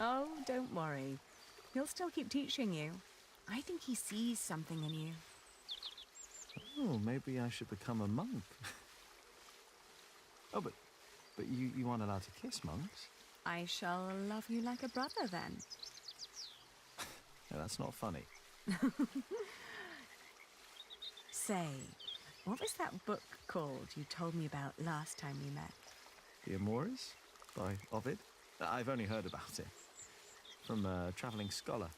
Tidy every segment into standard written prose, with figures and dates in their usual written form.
Oh, don't worry. He'll still keep teaching you. I think he sees something in you. Oh, maybe I should become a monk. Oh, but you aren't allowed to kiss monks. I shall love you like a brother, then. Yeah, that's not funny. Say, what was that book called you told me about last time we met? The Amoris by Ovid. I've only heard about it from a travelling scholar.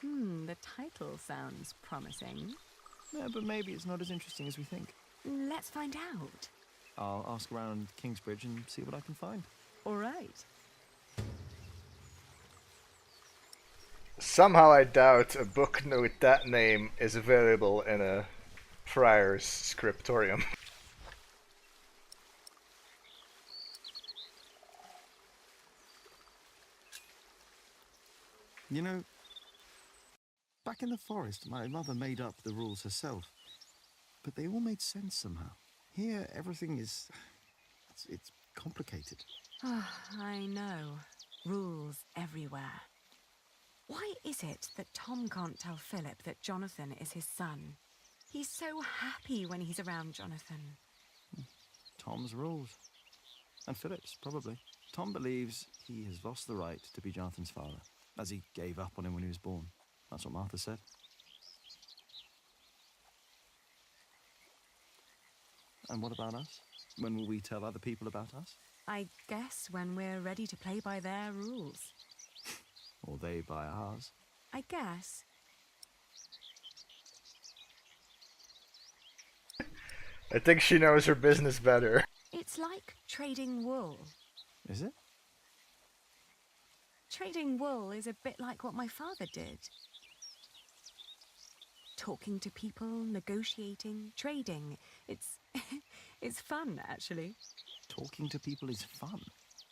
The title sounds promising. Yeah, but maybe it's not as interesting as we think. Let's find out. I'll ask around Kingsbridge and see what I can find. All right. Somehow I doubt a book with that name is available in a friar's scriptorium. You know, back in the forest, my mother made up the rules herself. But they all made sense somehow. Here, everything is... It's complicated. I know. Rules everywhere. Why is it that Tom can't tell Philip that Jonathan is his son? He's so happy when he's around Jonathan. Tom's rules. And Philip's, probably. Tom believes he has lost the right to be Jonathan's father, as he gave up on him when he was born. That's what Martha said. And what about us? When will we tell other people about us? I guess when we're ready to play by their rules. Or they by ours. I guess. I think she knows her business better. It's like trading wool. Is it? Trading wool is a bit like what my father did. Talking to people, negotiating, trading. It's fun, actually. Talking to people is fun.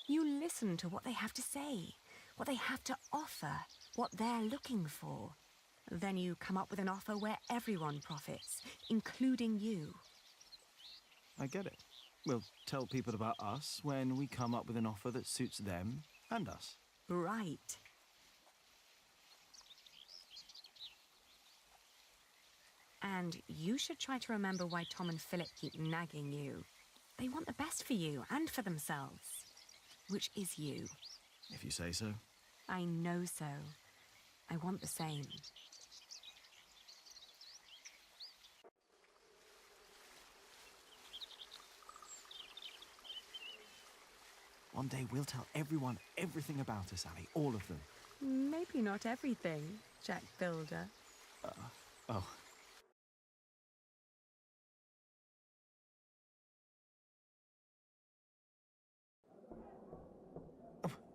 You listen to what they have to say, what they have to offer, what they're looking for. Then you come up with an offer where everyone profits, including you. I get it. We'll tell people about us when we come up with an offer that suits them and us. Right. And you should try to remember why Tom and Philip keep nagging you. They want the best for you and for themselves. Which is you. If you say so. I know so. I want the same. One day we'll tell everyone everything about us, Ali. All of them. Maybe not everything, Jack Builder. Oh.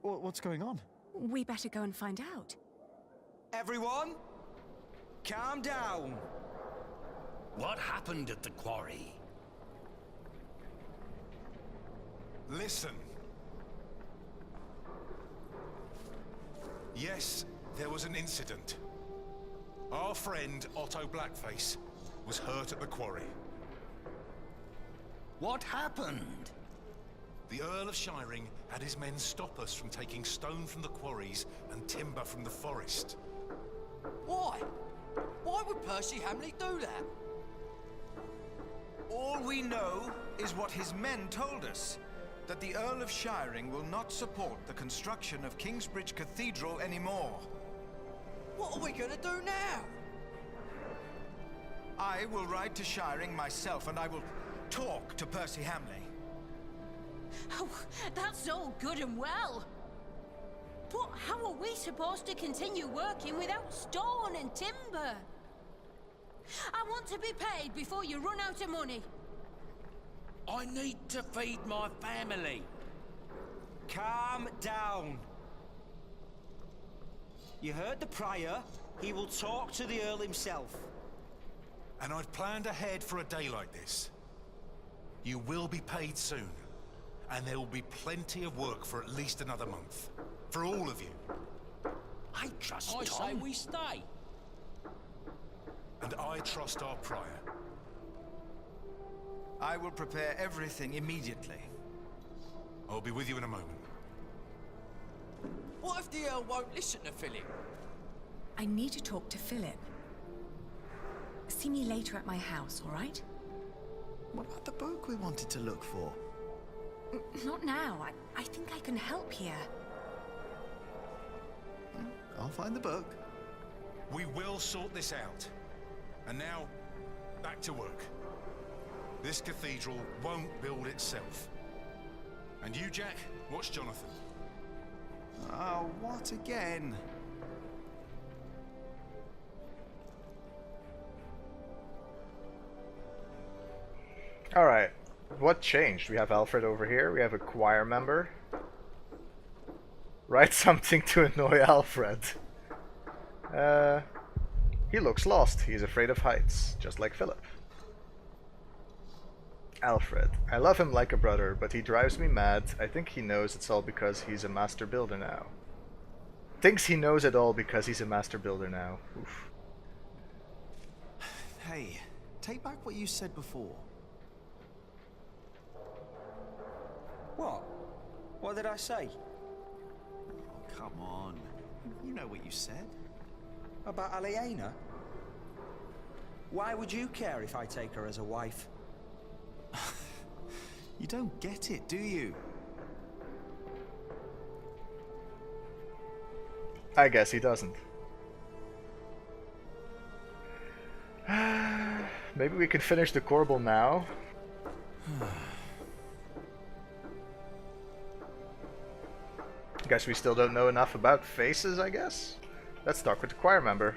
What's going on? We better go and find out. Everyone, calm down. What happened at the quarry? Listen. Yes, there was an incident. Our friend, Otto Blackface, was hurt at the quarry. What happened? The Earl of Shiring had his men stop us from taking stone from the quarries and timber from the forest. Why? Why would Percy Hamley do that? All we know is what his men told us. That the Earl of Shiring will not support the construction of Kingsbridge Cathedral anymore. What are we gonna do now? I will ride to Shiring myself and I will talk to Percy Hamley. Oh, that's all good and well. But how are we supposed to continue working without stone and timber? I want to be paid before you run out of money. I need to feed my family. Calm down. You heard the Prior. He will talk to the Earl himself. And I've planned ahead for a day like this. You will be paid soon. And there will be plenty of work for at least another month. For all of you. I trust I Tom. say we stay. And I trust our Prior. I will prepare everything immediately. I'll be with you in a moment. What if the Earl won't listen to Philip? I need to talk to Philip. See me later at my house, all right? What about the book we wanted to look for? Not now. I think I can help here. I'll find the book. We will sort this out. And now, back to work. This cathedral won't build itself. And you, Jack, watch Jonathan. Oh, what again? Alright, what changed? We have Alfred over here, we have a choir member. Write something to annoy Alfred. He looks lost, he's afraid of heights, just like Philip. Alfred, I love him like a brother, but he drives me mad. I think he knows it's all because he's a master builder now. Thinks he knows it all because he's a master builder now. Oof. Hey, take back what you said before. What? What did I say? Oh, come on. You know what you said. About Aliena? Why would you care if I take her as a wife? You don't get it, do you? I guess he doesn't. Maybe we can finish the corbel now. Guess we still don't know enough about faces, I guess? Let's talk with the choir member.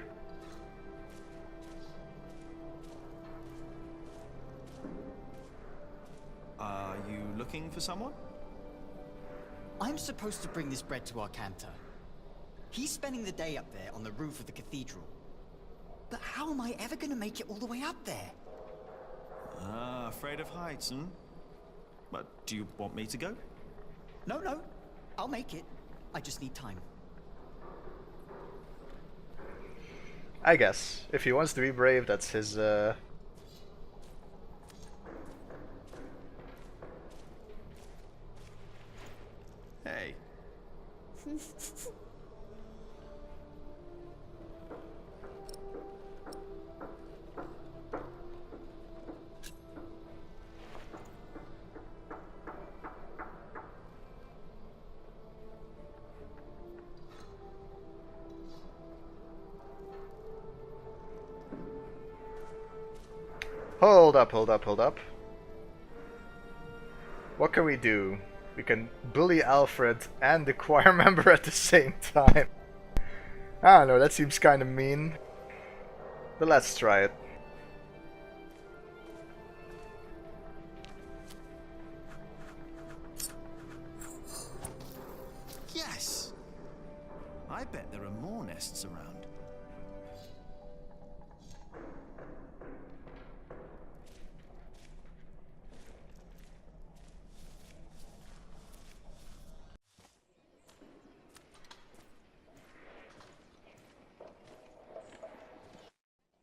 Are you looking for someone? I'm supposed to bring this bread to our cantor. He's spending the day up there on the roof of the cathedral. But how am I ever going to make it all the way up there? Ah, afraid of heights, hmm? But do you want me to go? No. I'll make it. I just need time. I guess. If he wants to be brave, that's his, Hey. Hold up. What can we do? We can bully Alfred and the choir member at the same time. I don't know, that seems kind of mean. But let's try it. Yes! I bet there are more nests around.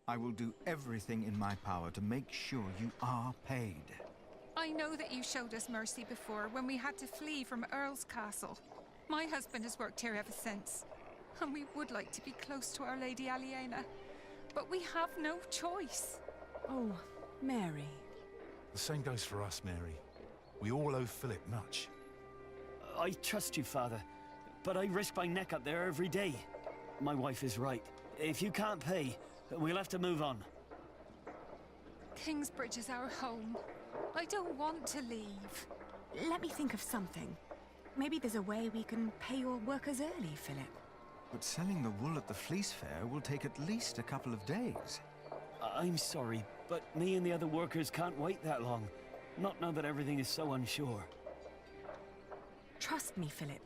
I will do everything in my power to make sure you are paid. I know that you showed us mercy before when we had to flee from Earl's castle. My husband has worked here ever since, and we would like to be close to Our Lady Aliena, but we have no choice. Oh, Mary. The same goes for us, Mary. We all owe Philip much. I trust you, Father, but I risk my neck up there every day. My wife is right. If you can't pay, we'll have to move on. Kingsbridge is our home. I don't want to leave. Let me think of something. Maybe there's a way we can pay your workers early, Philip. But selling the wool at the fleece fair will take at least a couple of days. I'm sorry, but me and the other workers can't wait that long. Not now that everything is so unsure. Trust me, Philip.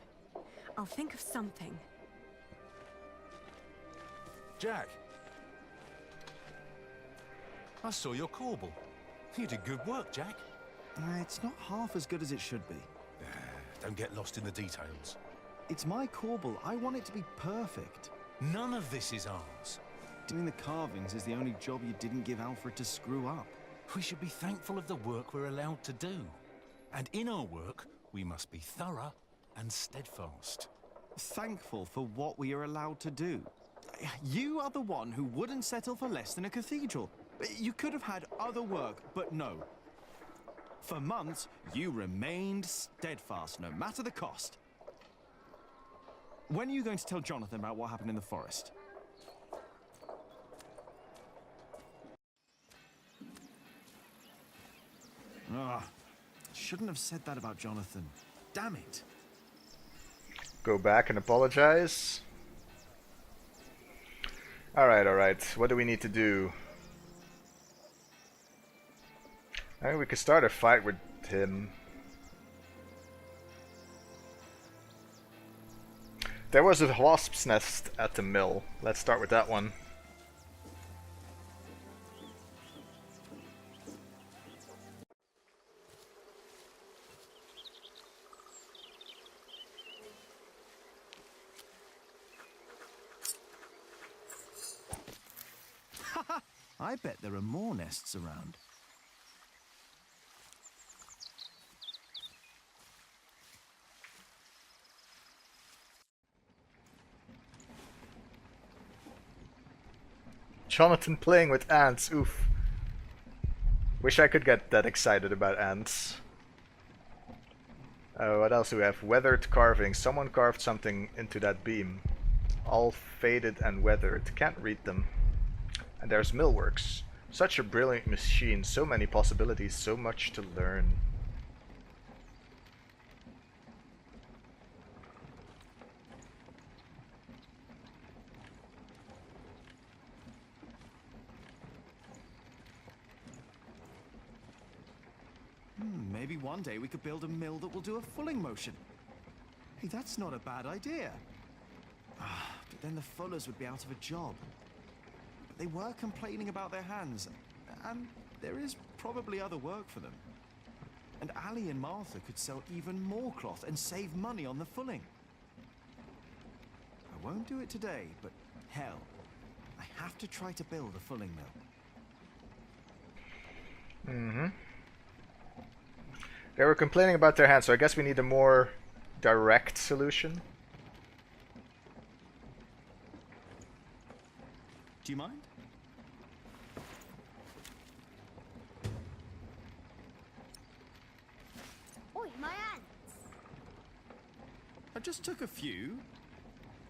I'll think of something. Jack! I saw your corbel. You did good work, Jack. It's not half as good as it should be. Don't get lost in the details. It's my corbel. I want it to be perfect. None of this is ours. Doing the carvings is the only job you didn't give Alfred to screw up. We should be thankful of the work we're allowed to do. And in our work, we must be thorough and steadfast. thankful for what we are allowed to do. You are the one who wouldn't settle for less than a cathedral. You could have had other work, but no. For months, you remained steadfast, no matter the cost. When are you going to tell Jonathan about what happened in the forest? Ah, shouldn't have said that about Jonathan. Damn it. Go back and apologize. Alright. What do we need to do? I mean, we could start a fight with him. There was a wasp's nest at the mill. Let's start with that one. I bet there are more nests around. Jonathan playing with ants, oof. Wish I could get that excited about ants. What else do we have? Weathered carving. Someone carved something into that beam. All faded and weathered. Can't read them. And there's millworks. Such a brilliant machine. So many possibilities. So much to learn. Maybe one day we could build a mill that will do a fulling motion. Hey, that's not a bad idea. But then the fullers would be out of a job. But they were complaining about their hands, and there is probably other work for them. And Ali and Martha could sell even more cloth and save money on the fulling. I won't do it today, but hell, I have to try to build a fulling mill. Mm-hmm. They were complaining about their hands, so I guess we need a more direct solution. Do you mind? Oi, my ants! I just took a few.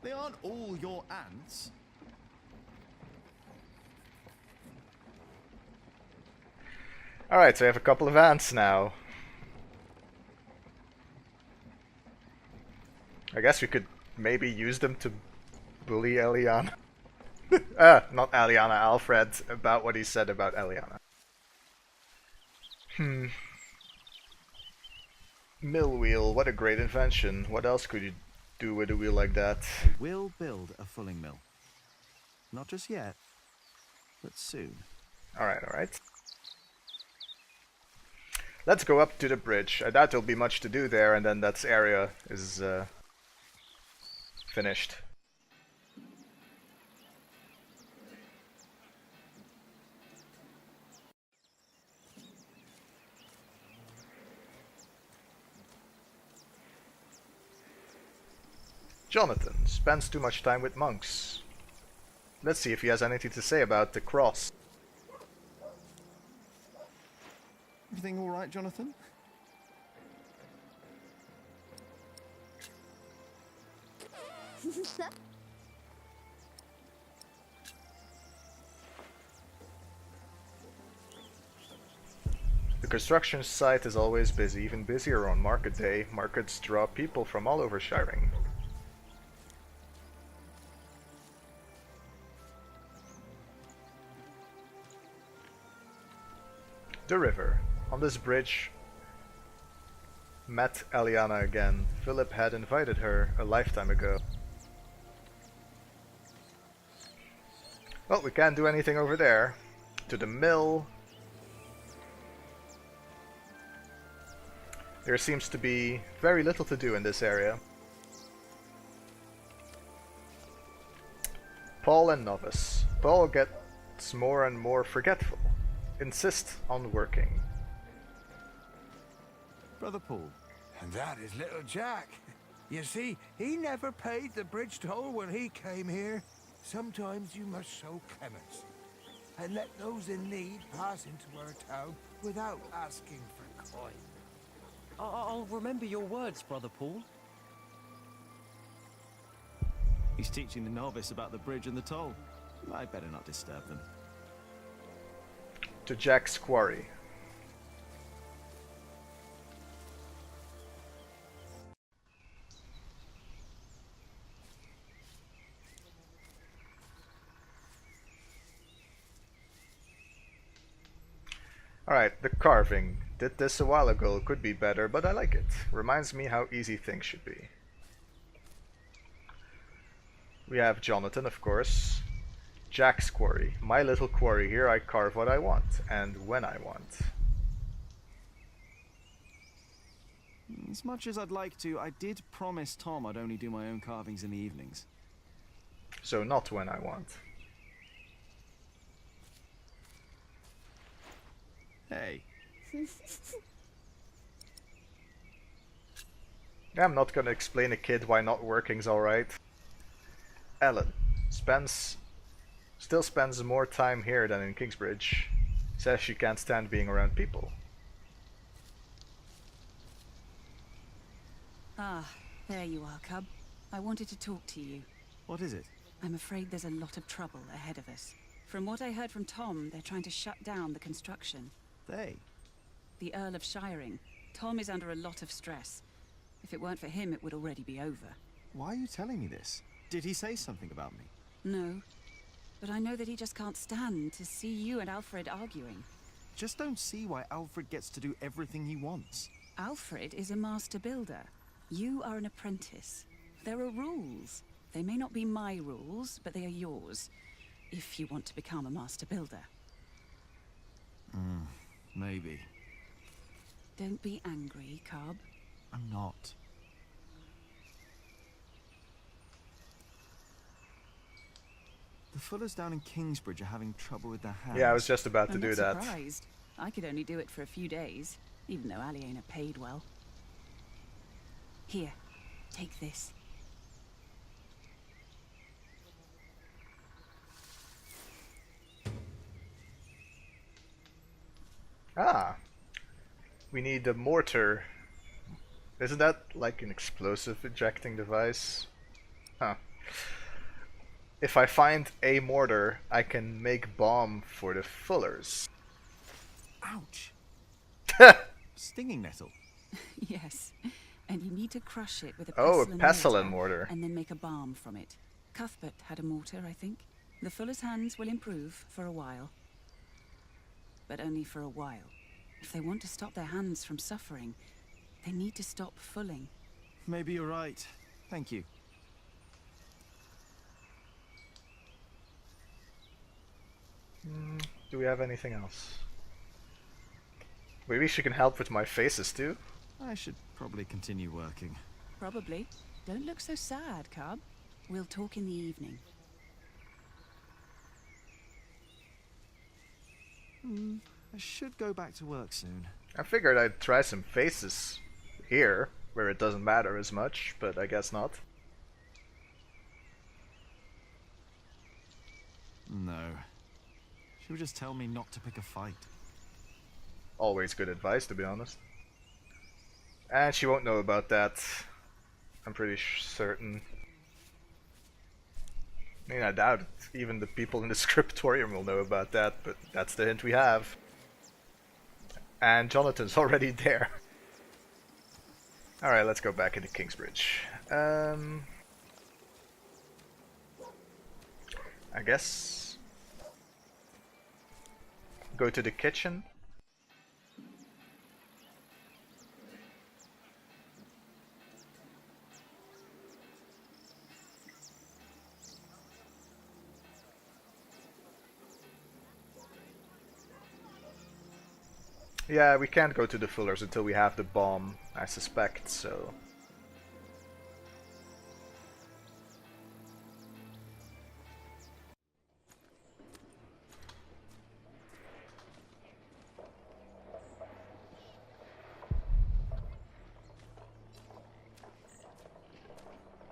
They aren't all your ants. Alright, so I have a couple of ants now. I guess we could maybe use them to bully Eliana. Not Eliana, Alfred, about what he said about Eliana. Mill wheel, what a great invention. What else could you do with a wheel like that? We'll build a fulling mill. Not just yet, but soon. Alright. Let's go up to the bridge. I doubt there'll be much to do there, and then that area is finished. Jonathan spends too much time with monks. Let's see if he has anything to say about the cross. Everything all right, Jonathan? The construction site is always busy, even busier on market day. Markets draw people from all over Shiring. The river. On this bridge, met Eliana again. Philip had invited her a lifetime ago. Well, we can't do anything over there. To the mill. There seems to be very little to do in this area. Paul and Novice. Paul gets more and more forgetful. Insist on working. Brother Paul. And that is little Jack. You see, he never paid the bridge toll when he came here. Sometimes you must show clemency and let those in need pass into our town without asking for coin. I'll remember your words, Brother Paul. He's teaching the novice about the bridge and the toll. I better not disturb them. To Jack's quarry. Alright, the carving. Did this a while ago, could be better, but I like it. Reminds me how easy things should be. We have Jonathan, of course. Jack's quarry. My little quarry, here I carve what I want, and when I want. As much as I'd like to, I did promise Tom I'd only do my own carvings in the evenings. So not when I want. Hey. I'm not gonna explain a kid why not working's alright. Ellen still spends more time here than in Kingsbridge. Says she can't stand being around people. Ah, there you are, Cub. I wanted to talk to you. What is it? I'm afraid there's a lot of trouble ahead of us. From what I heard from Tom, they're trying to shut down the construction. They? The Earl of Shiring. Tom is under a lot of stress. If it weren't for him, it would already be over. Why are you telling me this? Did he say something about me? No. But I know that he just can't stand to see you and Alfred arguing. Just don't see why Alfred gets to do everything he wants. Alfred is a master builder. You are an apprentice. There are rules. They may not be my rules, but they are yours. If you want to become a master builder. Maybe. Don't be angry, Cobb. I'm not. The Fullers down in Kingsbridge are having trouble with their hands. Yeah, I was just about to I'm do not that. Surprised. I could only do it for a few days, even though Aliena paid well. Here, take this. Ah. We need a mortar. Isn't that like an explosive ejecting device? Huh. If I find a mortar, I can make bomb for the Fullers. Ouch! Stinging nettle. Yes, and you need to crush it with a Oh, a pestilent pestilent mortar. and then make a balm from it. Cuthbert had a mortar, I think. The Fuller's hands will improve for a while. But only for a while. If they want to stop their hands from suffering, they need to stop fulling. Maybe you're right. Thank you. Do we have anything else? Maybe she can help with my faces too? I should probably continue working. Probably. Don't look so sad, Cub. We'll talk in the evening. I should go back to work soon. I figured I'd try some faces here, where it doesn't matter as much, but I guess not. No. She would just tell me not to pick a fight. Always good advice, to be honest. And she won't know about that. I'm pretty certain. I mean, I doubt it. Even the people in the scriptorium will know about that, but that's the hint we have. And Jonathan's already there. Alright, let's go back into Kingsbridge. I guess... go to the kitchen. Yeah, we can't go to the Fullers until we have the bomb, I suspect, so...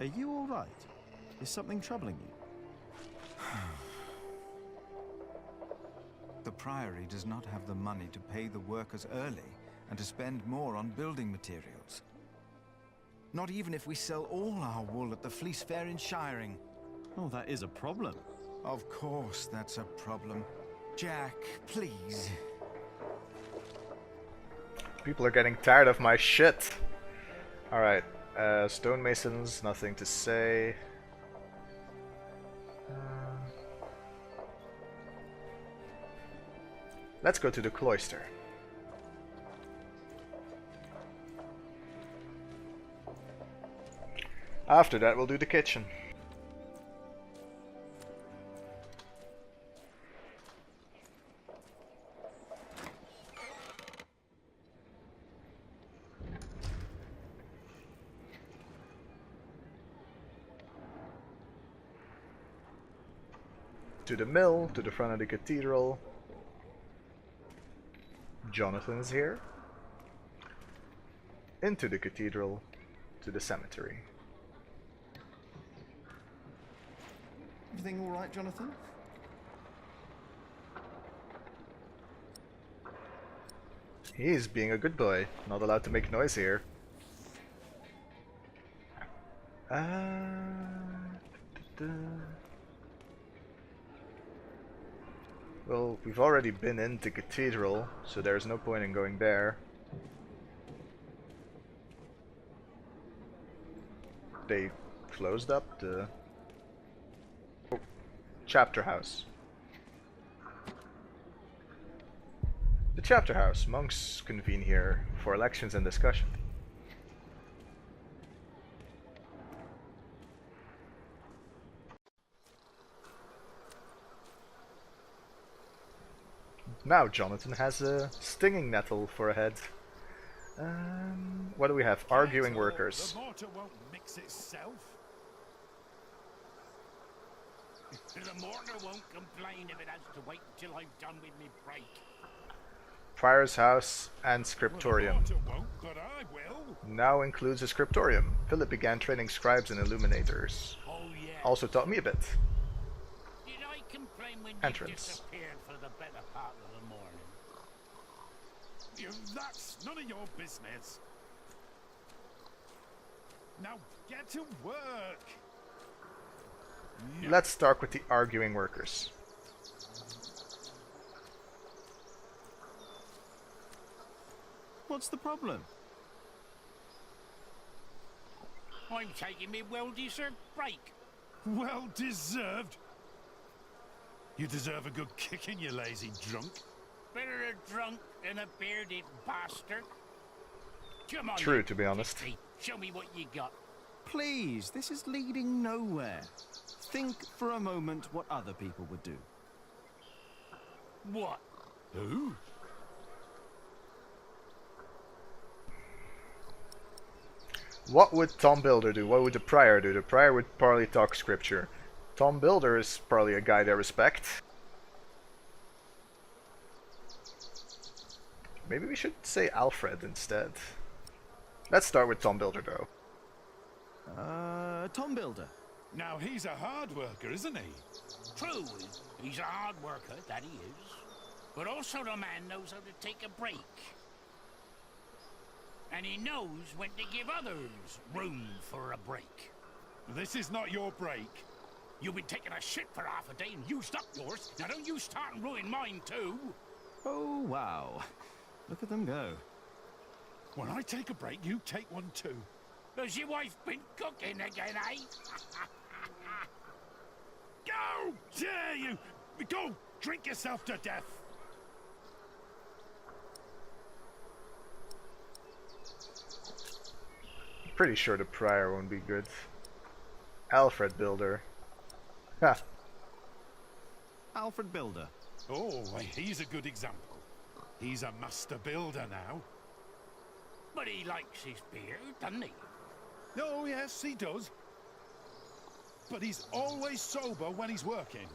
Are you all right? Is something troubling you? The Priory does not have the money to pay the workers early and to spend more on building materials. Not even if we sell all our wool at the Fleece Fair in Shiring. Oh, that is a problem. Of course that's a problem. Jack, please. People are getting tired of my shit. Alright, stonemasons, nothing to say. Let's go to the cloister. After that, we'll do the kitchen. To the mill, to the front of the cathedral. Jonathan's here. Into the cathedral, to the cemetery. Everything all right, Jonathan? He's being a good boy, not allowed to make noise here. Well, we've already been in the cathedral, so there's no point in going there. They closed up the chapter house. The chapter house. Monks convene here for elections and discussion. Now Jonathan has a stinging nettle for a head. What do we have? Arguing workers. The mortar won't mix itself. The mortar won't complain if it has to wait until I've done with me break. Prior's house and scriptorium. Well, the mortar won't, but I will. Now includes a scriptorium. Philip began training scribes and illuminators. Oh yeah. Also taught me a bit. Did I complain when Entrance. you disappeared for the better part of the morning? That's none of your business. Now get to work. Let's start with the arguing workers. What's the problem? I'm taking me well-deserved break. Well deserved. You deserve a good kicking, you lazy drunk. Better a drunk than a bearded bastard. Come on, True, you to be honest. kitty. Show me what you got. Please, this is leading nowhere. Think for a moment what other people would do. What? Who? What would Tom Builder do? What would the Prior do? The Prior would probably talk scripture. Tom Builder is probably a guy they respect. Maybe we should say Alfred instead. Let's start with Tom Builder though. Tom Builder. Now he's a hard worker, isn't he? True, he's a hard worker, that he is. But also the man knows how to take a break. And he knows when to give others room for a break. This is not your break. You've been taking a shit for half a day and used up yours. Now don't you start and ruin mine too. Oh, wow. Look at them go. When I take a break, you take one too. Has your wife been cooking again, eh? Go! Dare you! Go! Drink yourself to death! Pretty sure the Prior won't be good. Alfred Builder. Ha! Alfred Builder. Oh, he's a good example. He's a master builder now. But he likes his beer, doesn't he? Oh, yes, he does. But he's always sober when he's working.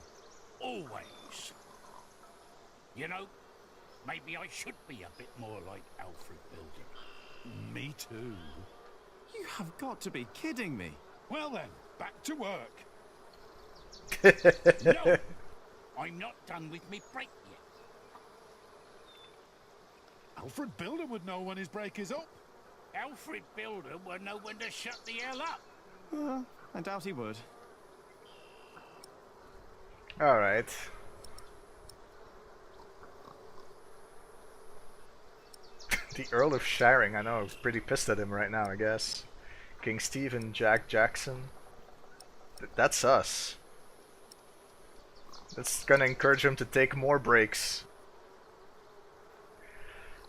Always. You know, maybe I should be a bit more like Alfred Builder. Me too. You have got to be kidding me. Well then, back to work. No! I'm not done with me break yet. Alfred Builder would know when his break is up. Alfred Builder will know when to shut the hell up. I doubt he would. Alright. The Earl of Shiring, I know, I'm pretty pissed at him right now, I guess. King Stephen, Jack Jackson. That's us. That's gonna encourage him to take more breaks.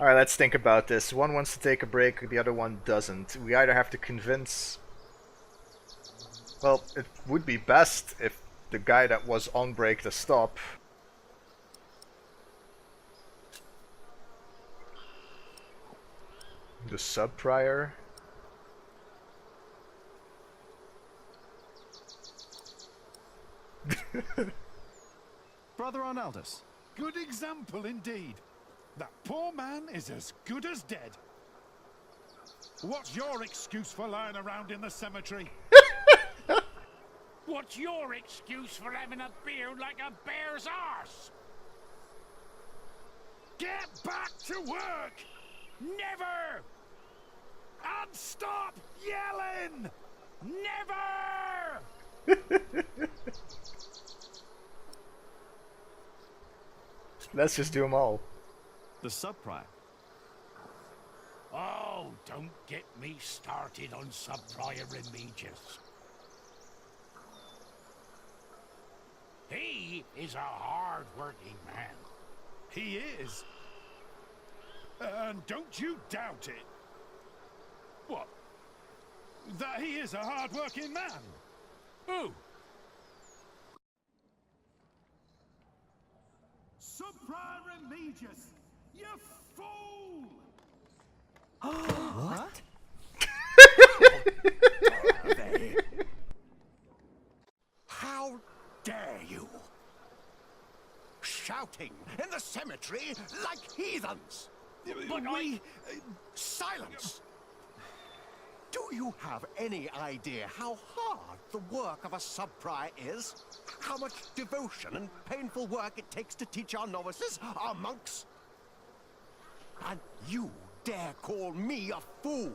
Alright, let's think about this. One wants to take a break, the other one doesn't. We either have to convince... Well, it would be best if the guy that was on break to stop. The sub-prior. Brother Arnaldus. Good example indeed. That poor man is as good as dead. What's your excuse for lying around in the cemetery? What's your excuse for having a beard like a bear's arse? Get back to work! Never! And stop yelling! Never! Let's just do them all. The sub-prior. Oh, don't get me started on Sub-Prior Remigius. He is a hard-working man. He is. And don't you doubt it. What? That he is a hard-working man? Who? Sub-Prior Remigius, you fool! What? How dare you? Shouting in the cemetery like heathens! But Silence! Do you have any idea how hard the work of a sub-prior is? How much devotion and painful work it takes to teach our novices, our monks? And you dare call me a fool?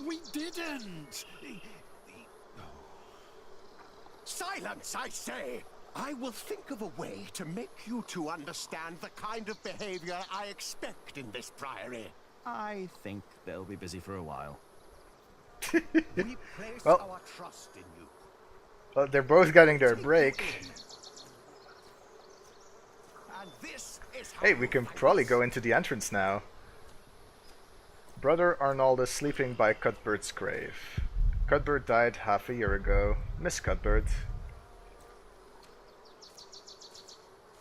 We didn't! Silence, I say! I will think of a way to make you two understand the kind of behavior I expect in this priory. I think they'll be busy for a while. We place Well. our trust in you. Well, they're both getting their break. And this is how Hey, we can probably go into the entrance now. Brother Arnold sleeping by Cuthbert's grave. Cuthbert died half a year ago. Miss Cuthbert.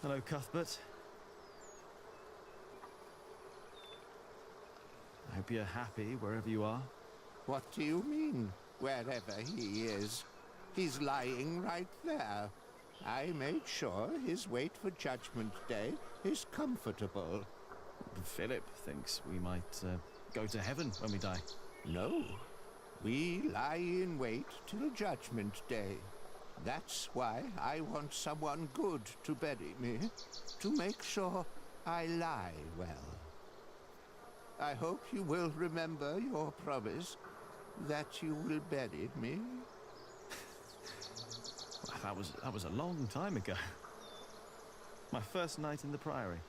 Hello, Cuthbert. I hope you're happy wherever you are. What do you mean, wherever he is? He's lying right there. I made sure his wait for Judgment Day is comfortable. Philip thinks we might go to heaven when we die. No, we lie in wait till Judgment Day. That's why I want someone good to bury me, to make sure I lie well. I hope you will remember your promise that you will bury me. Well, that was a long time ago. My first night in the Priory.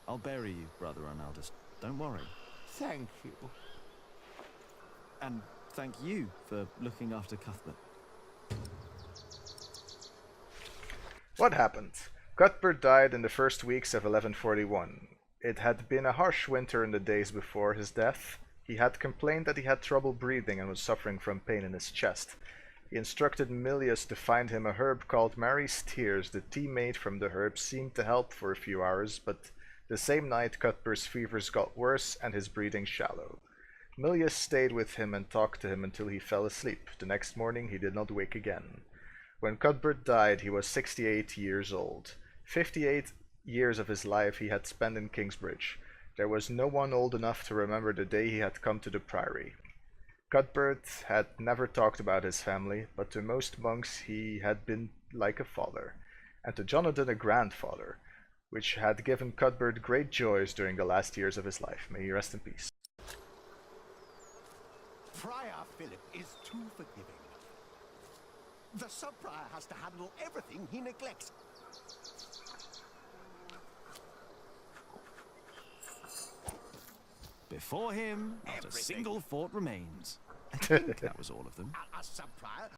I'll bury you, Brother Arnaldus. Don't worry. Thank you. And thank you for looking after Cuthbert. What happened? Cuthbert died in the first weeks of 1141. It had been a harsh winter in the days before his death. He had complained that he had trouble breathing and was suffering from pain in his chest. He instructed Milius to find him a herb called Mary's Tears. The tea made from the herb seemed to help for a few hours, but the same night Cuthbert's fevers got worse and his breathing shallow. Milius stayed with him and talked to him until he fell asleep. The next morning he did not wake again. When Cuthbert died, he was 68 years old. 58 years of his life he had spent in Kingsbridge. There was no one old enough to remember the day he had come to the Priory. Cuthbert had never talked about his family, but to most monks he had been like a father, and to Jonathan a grandfather, which had given Cuthbert great joys during the last years of his life. May he rest in peace. Friar Philip is too forgiving. The sub-prior has to handle everything he neglects. Before him, not a Everything. single fort remains. I think that was all of them. A sub-prior